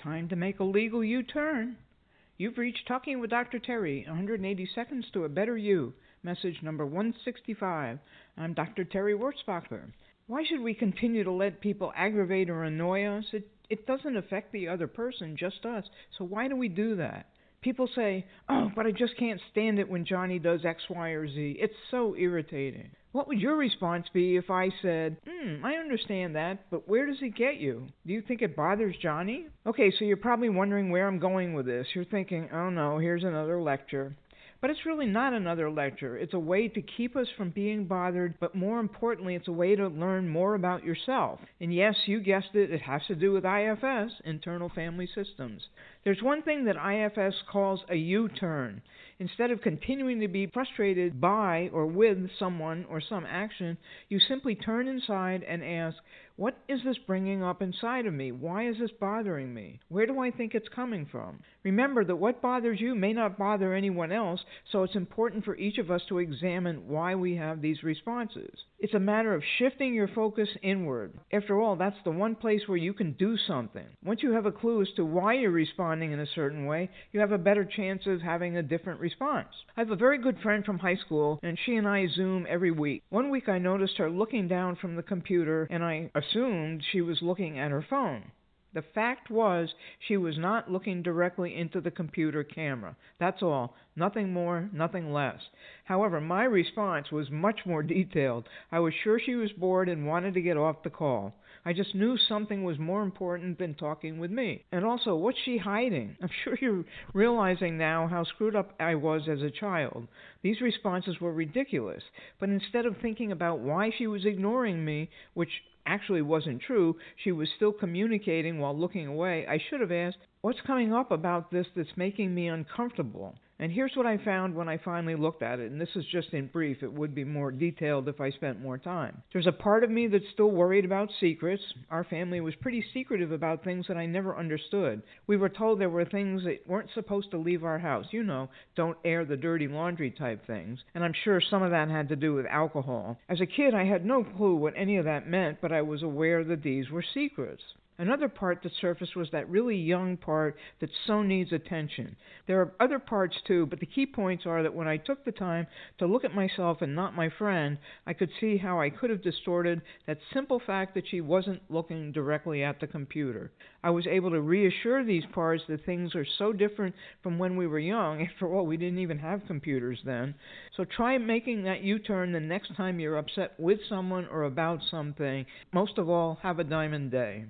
Time to make a legal U-turn. You've reached Talking with Dr. Terry, 180 Seconds to a Better You. Message number 165. I'm Dr. Terry Wurzbacher. Why should we continue to let people aggravate or annoy us? It doesn't affect the other person, just us. So why do we do that? People say, oh, but I just can't stand it when Johnny does X, Y, or Z. It's so irritating. What would your response be if I said, I understand that, but where does it get you? Do you think it bothers Johnny? Okay, so you're probably wondering where I'm going with this. You're thinking, oh no, here's another lecture. But it's really not another lecture. It's a way to keep us from being bothered, but more importantly, it's a way to learn more about yourself. And yes, you guessed it, it has to do with IFS, Internal Family Systems. There's one thing that IFS calls a U-turn. Instead of continuing to be frustrated by or with someone or some action, you simply turn inside and ask, what is this bringing up inside of me? Why is this bothering me? Where do I think it's coming from? Remember that what bothers you may not bother anyone else, so it's important for each of us to examine why we have these responses. It's a matter of shifting your focus inward. After all, that's the one place where you can do something. Once you have a clue as to why you're responding in a certain way, you have a better chance of having a different response. I have a very good friend from high school, and she and I Zoom every week. One week I noticed her looking down from the computer, and I assumed she was looking at her phone. The fact was, she was not looking directly into the computer camera. That's all. Nothing more, nothing less. However, my response was much more detailed. I was sure she was bored and wanted to get off the call. I just knew something was more important than talking with me. And also, what's she hiding? I'm sure you're realizing now how screwed up I was as a child. These responses were ridiculous. But instead of thinking about why she was ignoring me, which actually wasn't true, she was still communicating while looking away, I should have asked, what's coming up about this that's making me uncomfortable? And here's what I found when I finally looked at it, and this is just in brief. It would be more detailed if I spent more time. There's a part of me that's still worried about secrets. Our family was pretty secretive about things that I never understood. We were told there were things that weren't supposed to leave our house. You know, don't air the dirty laundry type things. And I'm sure some of that had to do with alcohol. As a kid, I had no clue what any of that meant, but I was aware that these were secrets. Another part that surfaced was that really young part that so needs attention. There are other parts too, but the key points are that when I took the time to look at myself and not my friend, I could see how I could have distorted that simple fact that she wasn't looking directly at the computer. I was able to reassure these parts that things are so different from when we were young. After all, we didn't even have computers then. So try making that U-turn the next time you're upset with someone or about something. Most of all, have a diamond day.